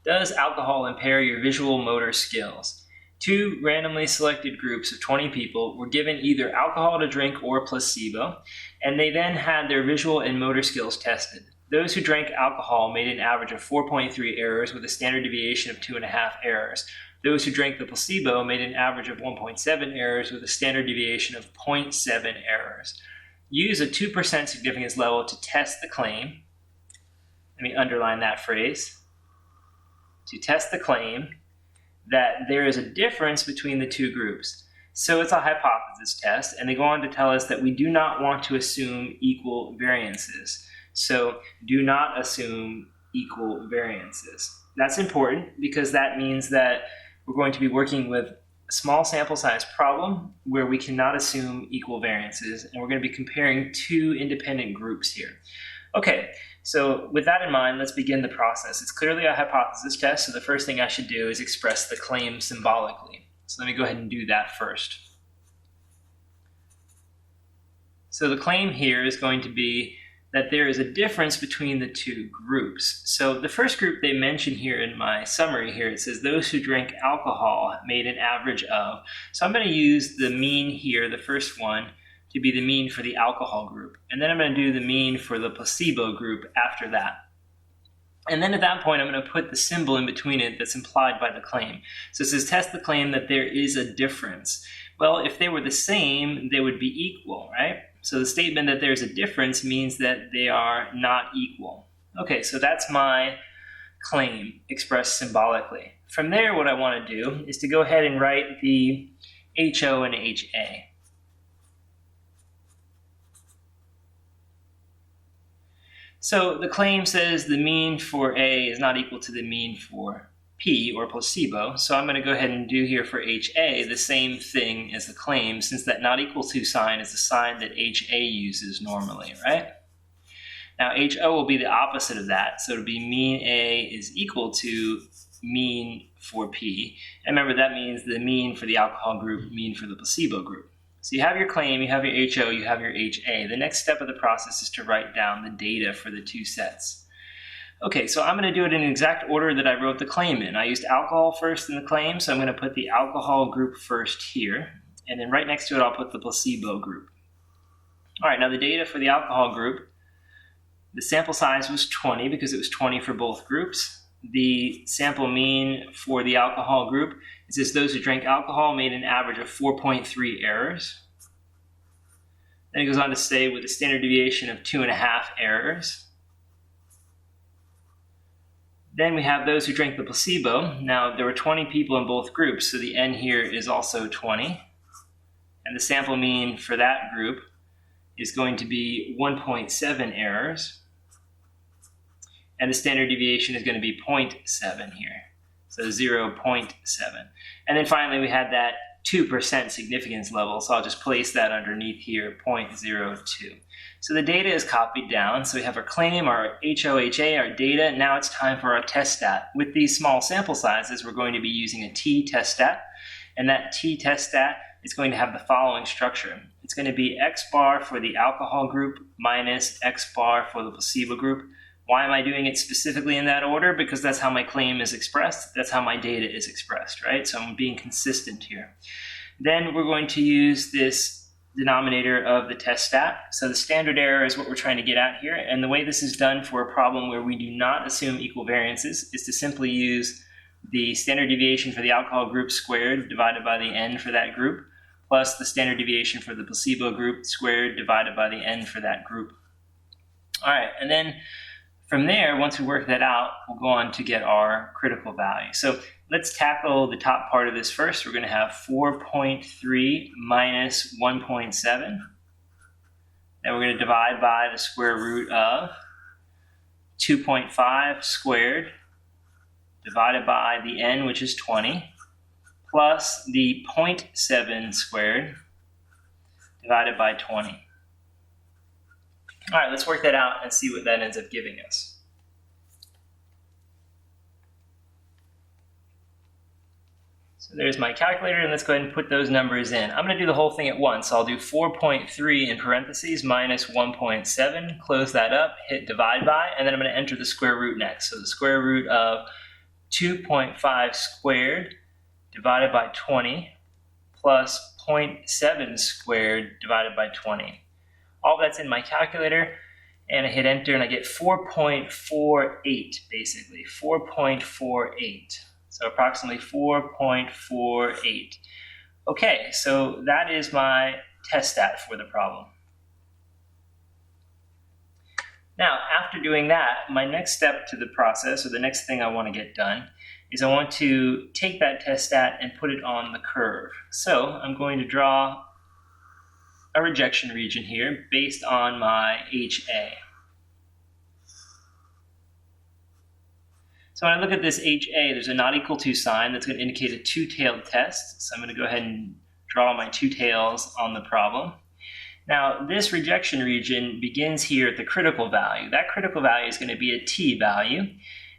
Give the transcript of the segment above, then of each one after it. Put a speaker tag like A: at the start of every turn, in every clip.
A: Does alcohol impair your visual motor skills? 2 randomly selected groups of 20 people were given either alcohol to drink or placebo, and they then had their visual and motor skills tested. Those who drank alcohol made an average of 4.3 errors with a standard deviation of 2.5 errors. Those who drank the placebo made an average of 1.7 errors with a standard deviation of 0.7 errors. Use a 2% significance level to test the claim. Let me underline that phrase. To test the claim that there is a difference between the two groups. So it's a hypothesis test, and they go on to tell us that we do not want to assume equal variances. So do not assume equal variances. That's important because that means that we're going to be working with a small sample size problem where we cannot assume equal variances, and we're going to be comparing 2 independent groups here. Okay, so with that in mind, let's begin the process. It's clearly a hypothesis test, so the first thing I should do is express the claim symbolically. So let me go ahead and do that first. So the claim here is going to be that there is a difference between the 2 groups. So the first group they mention here in my summary here, it says those who drank alcohol made an average of. So I'm going to use the mean here, the first one, to be the mean for the alcohol group. And then I'm going to do the mean for the placebo group after that. And then at that point, I'm going to put the symbol in between it that's implied by the claim. So it says test the claim that there is a difference. Well, if they were the same, they would be equal, right? So the statement that there's a difference means that they are not equal. Okay, so that's my claim expressed symbolically. From there, what I want to do is to go ahead and write the HO and HA. So the claim says the mean for A is not equal to the mean for P, or placebo. So I'm going to go ahead and do here for HA the same thing as the claim, since that not equal to sign is the sign that HA uses normally, right? Now HO will be the opposite of that. So it'll be mean A is equal to mean for P. And remember, that means the mean for the alcohol group, mean for the placebo group. So you have your claim, you have your HO, you have your HA. The next step of the process is to write down the data for the 2 sets. Okay, so I'm going to do it in the exact order that I wrote the claim in. I used alcohol first in the claim, so I'm going to put the alcohol group first here. And then right next to it, I'll put the placebo group. All right, now the data for the alcohol group, the sample size was 20 because it was 20 for both groups. The sample mean for the alcohol group, it says those who drank alcohol made an average of 4.3 errors. Then it goes on to say with a standard deviation of 2.5 errors. Then we have those who drank the placebo. Now there were 20 people in both groups, so the N here is also 20. And the sample mean for that group is going to be 1.7 errors. And the standard deviation is going to be 0.7 here. So 0.7. And then finally we had that 2% significance level, so I'll just place that underneath here, 0.02. So the data is copied down. So we have our claim, our HOHA, our data. Now it's time for our test stat. With these small sample sizes, we're going to be using a t-test stat. And that t-test stat is going to have the following structure. It's going to be X bar for the alcohol group minus X bar for the placebo group. Why am I doing it specifically in that order? Because that's how my claim is expressed. That's how my data is expressed, right? So I'm being consistent here. Then we're going to use this denominator of the test stat. So the standard error is what we're trying to get at here. And the way this is done for a problem where we do not assume equal variances is to simply use the standard deviation for the alcohol group squared divided by the N for that group, plus the standard deviation for the placebo group squared divided by the N for that group. All right, and then from there, once we work that out, we'll go on to get our critical value. So let's tackle the top part of this first. We're going to have 4.3 minus 1.7. Then we're going to divide by the square root of 2.5 squared divided by the N, which is 20, plus the 0.7 squared divided by 20. All right, let's work that out and see what that ends up giving us. So there's my calculator, and let's go ahead and put those numbers in. I'm going to do the whole thing at once. I'll do 4.3 in parentheses minus 1.7, close that up, hit divide by, and then I'm going to enter the square root next. So the square root of 2.5 squared divided by 20 plus 0.7 squared divided by 20. All that's in my calculator, and I hit enter and I get 4.48 basically, 4.48. So approximately 4.48. Okay, so that is my test stat for the problem. Now, after doing that, my next step to the process, or the next thing I want to get done, is I want to take that test stat and put it on the curve. So I'm going to draw a rejection region here based on my HA. So when I look at this HA, there's a not equal to sign that's going to indicate a two-tailed test. So I'm going to go ahead and draw my two tails on the problem. Now, this rejection region begins here at the critical value. That critical value is going to be a t value,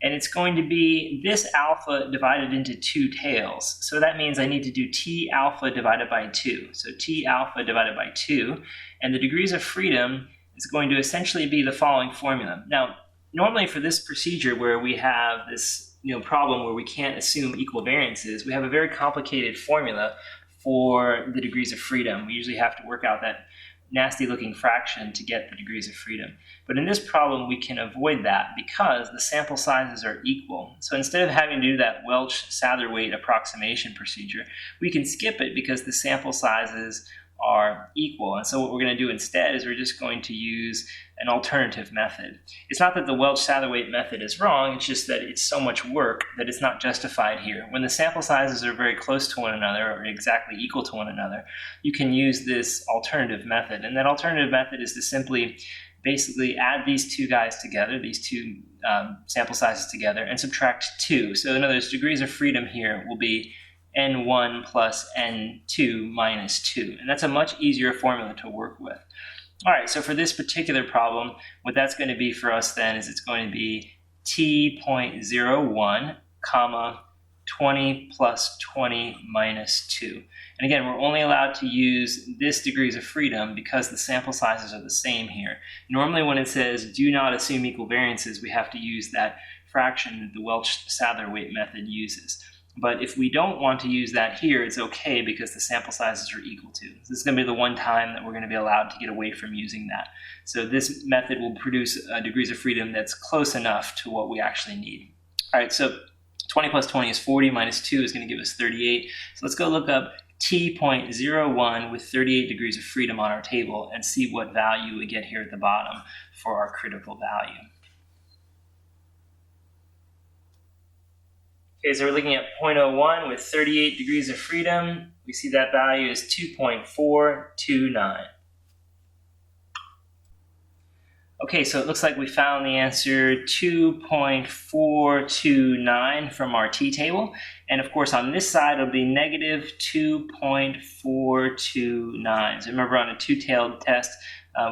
A: and it's going to be this alpha divided into two tails. So that means I need to do t alpha divided by 2. So t alpha divided by 2, and the degrees of freedom is going to essentially be the following formula. Now, normally for this procedure where we have this problem where we can't assume equal variances, we have a very complicated formula for the degrees of freedom. We usually have to work out that nasty looking fraction to get the degrees of freedom. But in this problem, we can avoid that because the sample sizes are equal. So instead of having to do that Welch-Satterthwaite approximation procedure, we can skip it because the sample sizes are equal. And so what we're going to do instead is we're just going to use an alternative method. It's not that the Welch-Satterthwaite method is wrong, it's just that it's so much work that it's not justified here. When the sample sizes are very close to one another or exactly equal to one another, you can use this alternative method. And that alternative method is to simply basically add these two guys together, these two sample sizes together, and subtract 2. So in other words, degrees of freedom here will be n1 plus n2 minus 2. And that's a much easier formula to work with. All right, so for this particular problem, what that's going to be for us then is it's going to be t.01, comma, 20 plus 20 minus 2. And again, we're only allowed to use this degrees of freedom because the sample sizes are the same here. Normally when it says do not assume equal variances, we have to use that fraction that the Welch-Satterthwaite method uses. But if we don't want to use that here, it's okay because the sample sizes are equal to. This is going to be the one time that we're going to be allowed to get away from using that. So this method will produce degrees of freedom that's close enough to what we actually need. All right, so 20 plus 20 is 40, minus 2 is going to give us 38. So let's go look up t.01 with 38 degrees of freedom on our table and see what value we get here at the bottom for our critical value. Okay, so we're looking at 0.01 with 38 degrees of freedom. We see that value is 2.429. Okay, so it looks like we found the answer 2.429 from our t-table. And of course, on this side, it'll be negative 2.429. So remember, on a two-tailed test,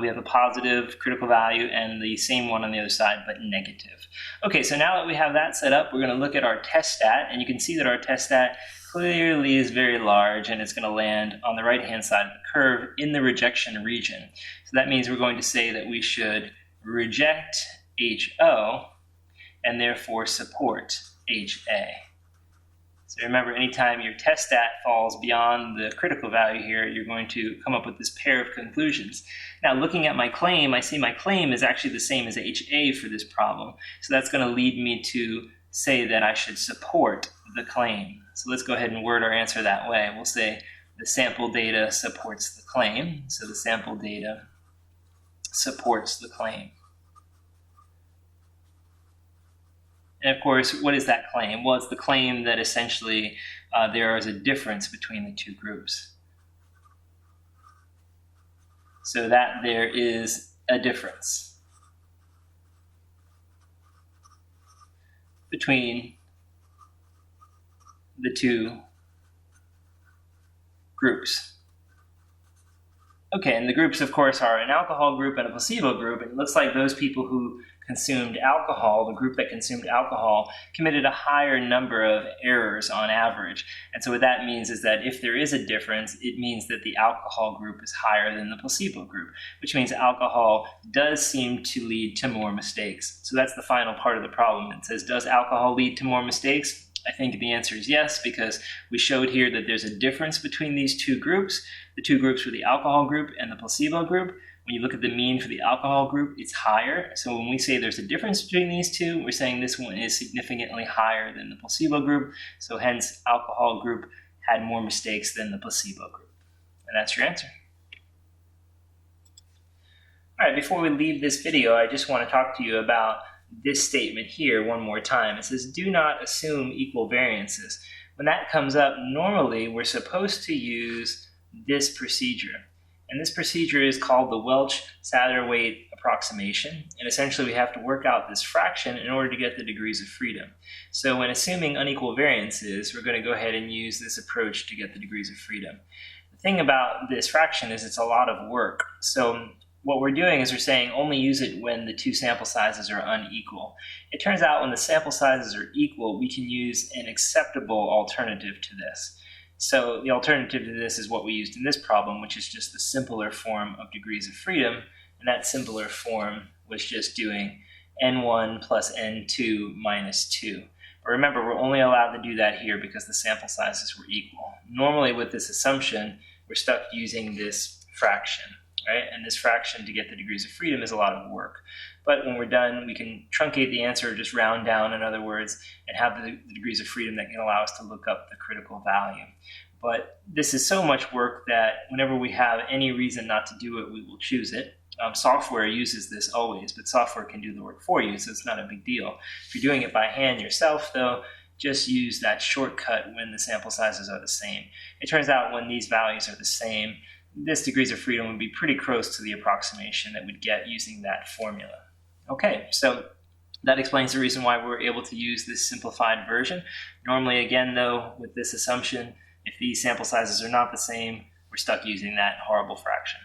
A: we have a positive critical value and the same one on the other side, but negative. Okay, so now that we have that set up, we're going to look at our test stat, and you can see that our test stat clearly is very large, and it's going to land on the right-hand side of the curve in the rejection region. So that means we're going to say that we should reject HO and therefore support HA. So remember, anytime your test stat falls beyond the critical value here, you're going to come up with this pair of conclusions. Now, looking at my claim, I see my claim is actually the same as HA for this problem. So that's going to lead me to say that I should support the claim. So let's go ahead and word our answer that way. We'll say the sample data supports the claim. So the sample data supports the claim. And of course, what is that claim? Well, it's the claim that essentially there is a difference between the two groups. So that there is a difference between the two groups. Okay, and the groups, of course, are an alcohol group and a placebo group, and it looks like those people who consumed alcohol, the group that consumed alcohol, committed a higher number of errors on average. And so what that means is that if there is a difference, it means that the alcohol group is higher than the placebo group, which means alcohol does seem to lead to more mistakes. So that's the final part of the problem. It says, does alcohol lead to more mistakes? I think the answer is yes, because we showed here that there's a difference between these two groups. The two groups were the alcohol group and the placebo group. When you look at the mean for the alcohol group, it's higher. So when we say there's a difference between these two, we're saying this one is significantly higher than the placebo group. So hence, alcohol group had more mistakes than the placebo group. And that's your answer. All right, before we leave this video, I just want to talk to you about this statement here one more time. It says, do not assume equal variances. When that comes up, normally we're supposed to use this procedure. And this procedure is called the Welch-Satterthwaite approximation. And essentially we have to work out this fraction in order to get the degrees of freedom. So when assuming unequal variances, we're going to go ahead and use this approach to get the degrees of freedom. The thing about this fraction is it's a lot of work. So what we're doing is we're saying only use it when the two sample sizes are unequal. It turns out when the sample sizes are equal, we can use an acceptable alternative to this. So the alternative to this is what we used in this problem, which is just the simpler form of degrees of freedom. And that simpler form was just doing n1 plus n2 minus 2. But remember, we're only allowed to do that here because the sample sizes were equal. Normally with this assumption, we're stuck using this fraction, right? And this fraction to get the degrees of freedom is a lot of work. But when we're done, we can truncate the answer, just round down, in other words, and have the degrees of freedom that can allow us to look up the critical value. But this is so much work that whenever we have any reason not to do it, we will choose it. Software uses this always, but software can do the work for you, so it's not a big deal. If you're doing it by hand yourself, though, just use that shortcut when the sample sizes are the same. It turns out when these values are the same, this degrees of freedom would be pretty close to the approximation that we'd get using that formula. Okay, so that explains the reason why we're able to use this simplified version. Normally, again, though, with this assumption, if these sample sizes are not the same, we're stuck using that horrible fraction.